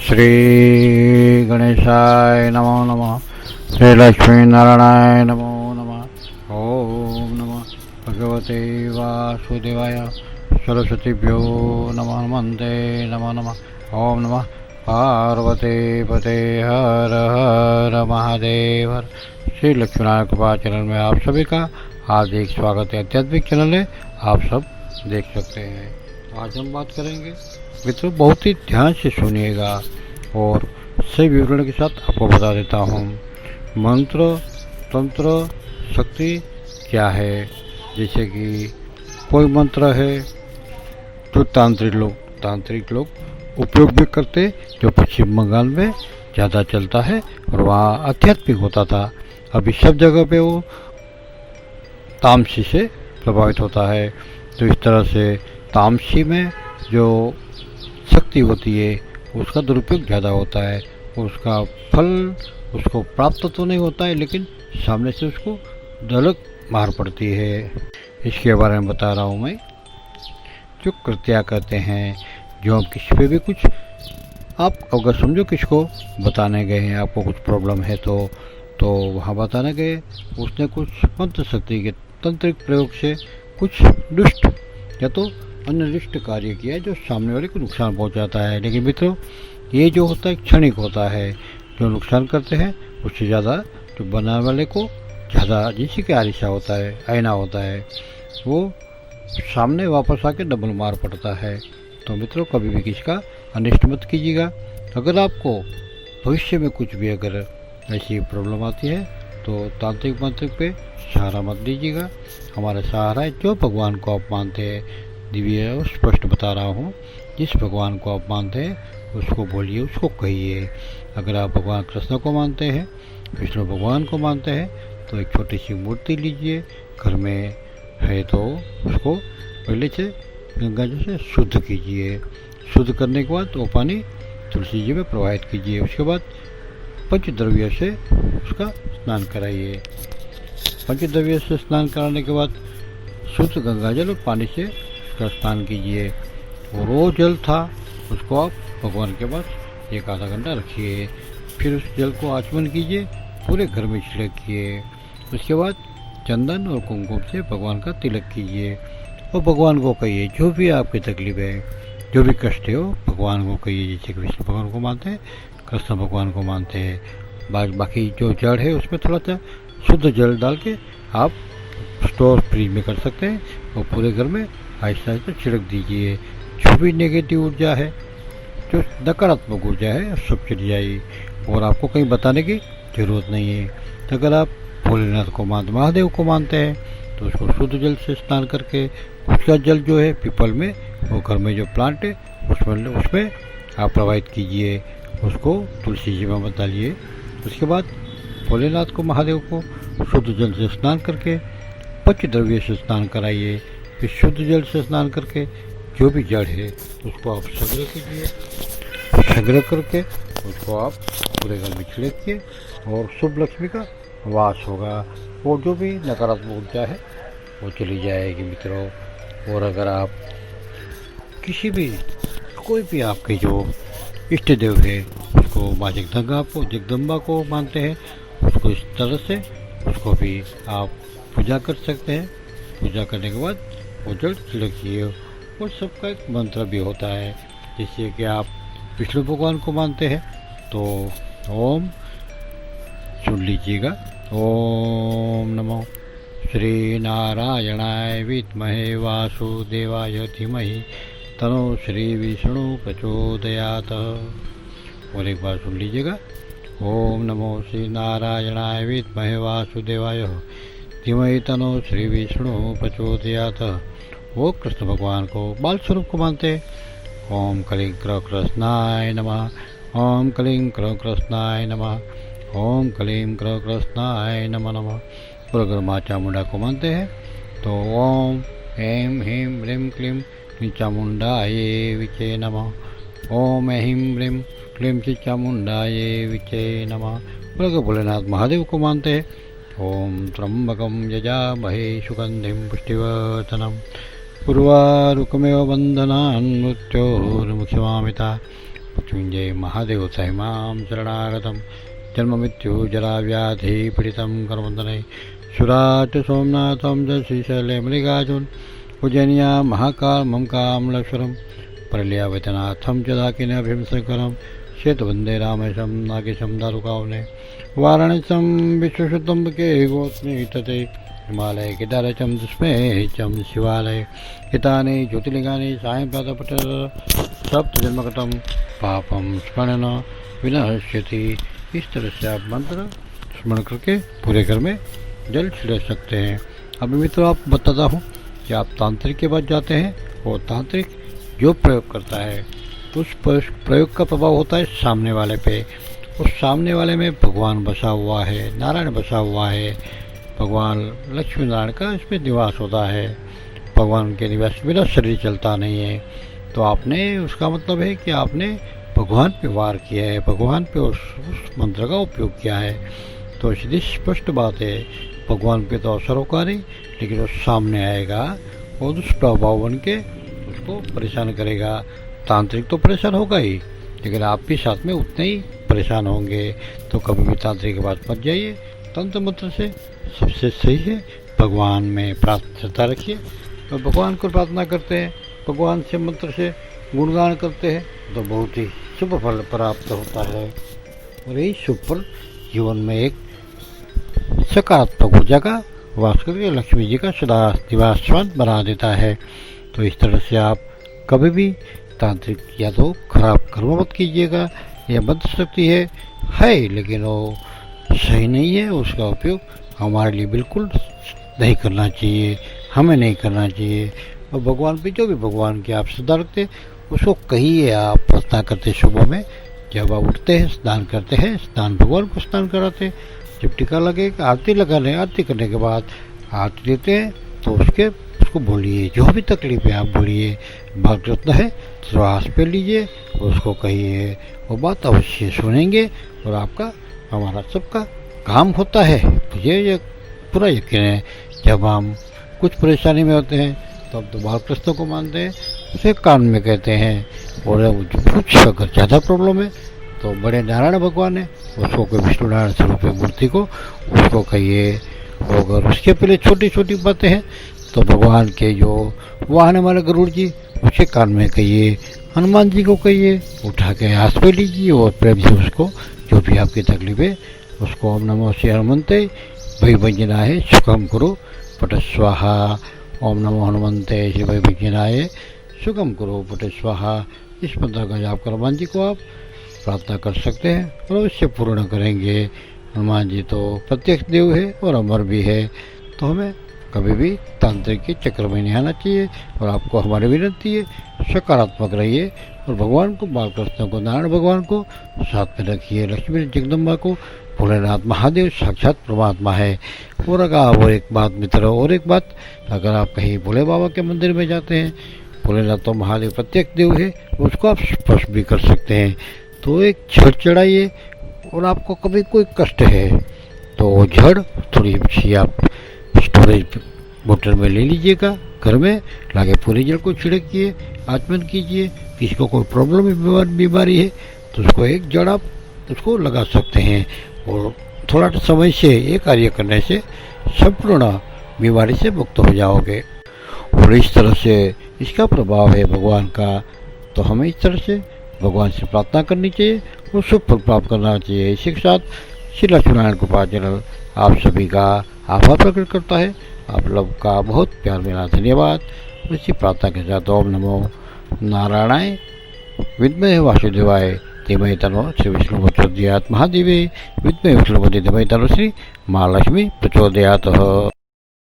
श्री गणेशाय नमो नमः। श्री लक्ष्मी नारायणाय नमो नमः। ओम नमः भगवते वासुदेवाय। सरस्वतीभ्यो नमः नमस्ते नमो नमः। ओम नमः पार्वती पते हर हर महादेव हर। श्री लक्ष्मीनारायण कृपा चैनल में आप सभी का हार्दिक स्वागत है। आध्यात्मिक चैनल है, आप सब देख सकते हैं। तो आज हम बात करेंगे मित्रों, बहुत ही ध्यान से सुनिएगा और सही विवरण के साथ आपको बता देता हूँ। मंत्र तंत्र शक्ति क्या है। जैसे कि कोई मंत्र है जो तांत्रिक लोग उपयोग भी करते, जो पश्चिम बंगाल में ज़्यादा चलता है और वहाँ आध्यात्मिक होता था। अभी सब जगह पे वो तामसी से प्रभावित होता है। तो इस तरह से तामसी में जो शक्ति होती है उसका दुरुपयोग ज़्यादा होता है। उसका फल उसको प्राप्त तो नहीं होता है, लेकिन सामने से उसको झलक मार पड़ती है। इसके बारे में बता रहा हूँ मैं। जो कृत्या करते हैं, जो हम किसी पे भी कुछ, आप अगर समझो किसको बताने गए हैं, आपको कुछ प्रॉब्लम है तो वहाँ बताने गए, उसने कुछ मंत्र शक्ति के तंत्रिक प्रयोग से कुछ दुष्ट या तो अनिष्ट कार्य किया है, जो सामने वाले को नुकसान पहुंचाता है। लेकिन मित्रों, ये जो होता है क्षणिक होता है। जो नुकसान करते हैं उससे ज़्यादा जो बनाने वाले को ज़्यादा, जिसी के आरिशा होता है, आईना होता है, वो सामने वापस आके डबल मार पड़ता है। तो मित्रों, कभी भी किसी का अनिष्ट मत कीजिएगा। अगर आपको भविष्य में कुछ भी अगर ऐसी प्रॉब्लम आती है तो तांत्रिक मंत्रिक पे सहारा मत दीजिएगा। हमारा सहारा है जो भगवान को आप मानते हैं। दिव्य और स्पष्ट बता रहा हूँ, जिस भगवान को आप मानते हैं उसको बोलिए, उसको कहिए। अगर आप भगवान कृष्ण को मानते हैं, विष्णु भगवान को मानते हैं, तो एक छोटी सी मूर्ति लीजिए, घर में है तो उसको पहले से गंगा जी से शुद्ध कीजिए। शुद्ध करने के बाद वो पानी तुलसी जी में प्रवाहित कीजिए। उसके बाद पंचद्रव्य से उसका स्नान कराइए। पंचद्रव्य से स्नान कराने के बाद शुद्ध गंगा जल और पानी से उसका स्नान कीजिए। और वो जल था उसको आप भगवान के पास एक आधा घंटा रखिए। फिर उस जल को आचमन कीजिए, पूरे घर में छिड़किए। उसके बाद चंदन और कुमकुम से भगवान का तिलक कीजिए और भगवान को कहिए जो भी आपकी तकलीफ है, जो भी कष्ट है, वो भगवान को कहिए। जैसे कि विष्णु भगवान को मानते हैं, कृष्ण भगवान को मानते हैं। बाकी जो जड़ है उसमें थोड़ा सा शुद्ध जल डाल के आप स्टोर फ्रीज में कर सकते हैं और पूरे घर में आहिस्ता आहिस्ता छिड़क दीजिए। जो भी नेगेटिव ऊर्जा है, जो नकारात्मक ऊर्जा है, सब चली जाएगी और आपको कहीं बताने की जरूरत नहीं है। तो अगर आप भोलेनाथ को मानते, महादेव को मानते हैं, तो उसको शुद्ध जल से स्नान करके उसका जल जो है पीपल में, वो घर में जो प्लांट है उसमें आप प्रवाहित कीजिए। उसको तुलसी जी में मत डालिए। उसके बाद भोलेनाथ को, महादेव को शुद्ध जल से स्नान करके पंचद्रव्य से स्नान कराइए। फिर शुद्ध जल से स्नान करके जो भी जड़ है उसको आप संग्रह कीजिए। संग्रह करके उसको आप पूरे घर में छिड़किए और शुभ लक्ष्मी का वास होगा। और जो भी नकारात्मक ऊर्जा है वो चली जाएगी मित्रों। और अगर आप किसी भी, कोई भी आपके जो इष्ट देव है, उसको माँ जगदम्बा को मानते हैं, उसको इस तरह से उसको भी आप पूजा कर सकते हैं। पूजा करने के बाद वो जल छिड़किए। और सबका एक मंत्र भी होता है। जैसे कि आप विष्णु भगवान को मानते हैं तो ओम सुन लीजिएगा। ओम नमो श्री नारायणाय विद्महे वासुदेवाय धीमहि तनो श्री विष्णु प्रचोदयात्। और एक बार सुन लीजिएगा। ओम नमो श्री नारायणाय विद्महे वासुदेवाय धीमहि तनो श्री विष्णु प्रचोदयात्। वो कृष्ण भगवान को, बाल स्वरूप को मानते हैं। ओम कलिंग क्र कृष्णाय नमः। ओम कलिंग क्र कृष्णाय नमः। ओम कलीं क्र कृष्णाय नमः नमः। और अगर माँ चामुंडा को मानते हैं तो ओम ऐं ह्रीं ह्रीं क्लीं चामुंडाये विचे नमः। ओम ऐं ह्रीं क्लीं चामुंडाये विचे नमः। और अगर भोलेनाथ महादेव को मानते हैं, ओम त्र्यंबकं यजामहे सुगंधिं पुष्टिवर्धनम् उर्वारुकमेव बन्धनान् मृत्योर्मुक्षमामिता मृत्युंजय महादेव स मां शरणागतं जन्ममृत्यु जरा व्याधि पीडितं कर्मवन्दने सुराट सोमनाथं च श्रीशैले मल्लिकार्जुन उज्जैन्या महाकाल ममकामलेश्वरं परल्यावतनाथं च दाकिन्याभिंशकरं श्वेतवन्दे रामेशं नागेशं दारुकावने वाराणस्यं विश्वशुद्धं के गोत्रे तते हिमालय केदारचं दुष्मेचं शिवालय हितानि ज्योतिर्लिंगानि सायं प्रातःपठ सप्तजन्मगतं पापं स्मरण विनश्यति। इस तरह से आप मंत्र स्मरण करके पूरे घर में जल छिड़क सकते हैं। अभी मित्रों आपको बताता हूँ कि आप तांत्रिक के पास जाते हैं, वो तांत्रिक जो प्रयोग करता है उस प्रयोग का प्रभाव होता है सामने वाले पे। उस सामने वाले में भगवान बसा हुआ है, नारायण बसा हुआ है, भगवान लक्ष्मी नारायण का इसमें निवास होता है। भगवान के निवास बिना शरीर चलता नहीं है। तो आपने उसका मतलब है कि आपने भगवान पे वार किया है, भगवान पे उस मंत्र का उपयोग किया है। तो सीधी स्पष्ट बात है, भगवान पे तो असर होगा नहीं, लेकिन वो सामने आएगा और दुष्प्रभाव बन के उसको परेशान करेगा। तांत्रिक तो परेशान होगा ही, लेकिन आप भी साथ में उतने ही परेशान होंगे। तो कभी भी तांत्रिक के पास मत जाइए। तंत्र मंत्र से सबसे सही है भगवान में प्रार्थना रखिए। तो भगवान को प्रार्थना करते हैं, भगवान से मंत्र से गुणगान करते हैं तो बहुत ही शुभ फल प्राप्त होता है। और यही शुभ फल जीवन में एक सकारात्मक ऊर्जा का वास करके लक्ष्मी जी का सदा निवासस्थान बना देता है। तो इस तरह से आप कभी भी तांत्रिक या तो खराब कर्म मत कीजिएगा। यह मंत्र शक्ति है लेकिन वो सही नहीं है, उसका उपयोग हमारे लिए बिल्कुल नहीं करना चाहिए, हमें नहीं करना चाहिए। और भगवान पे जो भी भगवान की आप श्रद्धा रखते उसको कहिए। आप प्रार्थना करते सुबह में जब आप उठते हैं, स्नान करते हैं, स्नान भगवान को स्नान कराते हैं, जब टीका लगे आरती लगा लें, आरती करने के बाद आरती देते हैं तो उसको बोलिए, जो भी तकलीफ है आप बोलिए। भक्त है श्वास पे लीजिए, उसको कहिए, वो बात अवश्य सुनेंगे और आपका हमारा सबका काम होता है। मुझे ये पूरा यकीन है। जब हम कुछ परेशानी में होते हैं तो हम तो बालकृष्ण को मानते हैं, उसे कान में कहते हैं। और कुछ अगर ज़्यादा प्रॉब्लम है तो बड़े नारायण भगवान है, उसको कोई विष्णु नारायण स्वरूप मूर्ति को उसको कहिए। और अगर उसके पहले छोटी छोटी बातें हैं तो भगवान के जो वाहन हमारे गरुड़ जी उसके कान में कहिए, हनुमान जी को कहिए, उठा के हाथ पे लीजिए और प्रेम से उसको जो भी आपकी तकलीफ है उसको ओम नमो श्री हनुमंते भई भंजनाय सुखम करो पट स्वाहा। ओम नमो हनुमंते श्री भई भंजनाय सुखम करो पट स्वाहा। इस मंत्र का जाप कर हनुमान जी को आप प्रार्थना कर सकते हैं और अवश्य पूर्ण करेंगे। हनुमान जी तो प्रत्यक्ष देव है और अमर भी है। तो हमें कभी भी तांत्रिक के चक्कर में नहीं आना चाहिए। और आपको हमारी विनती है, सकारात्मक रहिए और भगवान को, बालकृष्ण को, नारायण भगवान को साथ में रखिए। लक्ष्मी जगदम्बा को, भोलेनाथ महादेव साक्षात परमात्मा है। और एक बात मित्रों, और एक बात, अगर आप कहीं भोले बाबा के मंदिर में जाते हैं, भोलेनाथ तो महादेव प्रत्यक्ष देव है, उसको आप स्पर्श भी कर सकते हैं। तो एक झड़ चढ़ाइए। और आपको कभी कोई कष्ट है तो झड़ थोड़ी सी आप स्टोरेज बोतल में ले लीजिएगा, घर में लाके पूरे जल को छिड़किए, आचमन कीजिए। किसी को कोई प्रॉब्लम बीमारी है तो उसको एक जड़ आप उसको लगा सकते हैं। और थोड़ा समय से ये कार्य करने से संपूर्ण बीमारी से मुक्त हो जाओगे। और इस तरह से इसका प्रभाव है भगवान का। तो हमें इस तरह से भगवान से प्रार्थना करनी चाहिए और शुभ फल प्राप्त करना चाहिए। इसी के साथ श्री लक्ष्मीनारायण कृपा चैनल आप सभी का आभार प्रकट करता है। आप लोग का बहुत प्यार मिला, धन्यवाद। इसी प्रार्थना के साथ ओम नमो नारायणाय विद्महे वासुदेवाय धीमहि तन्नो श्री विष्णु प्रचोदयात् महादेवी विद्महे विष्णुपति धीमहि तन्नो श्री महालक्ष्मी प्रचोदयात्।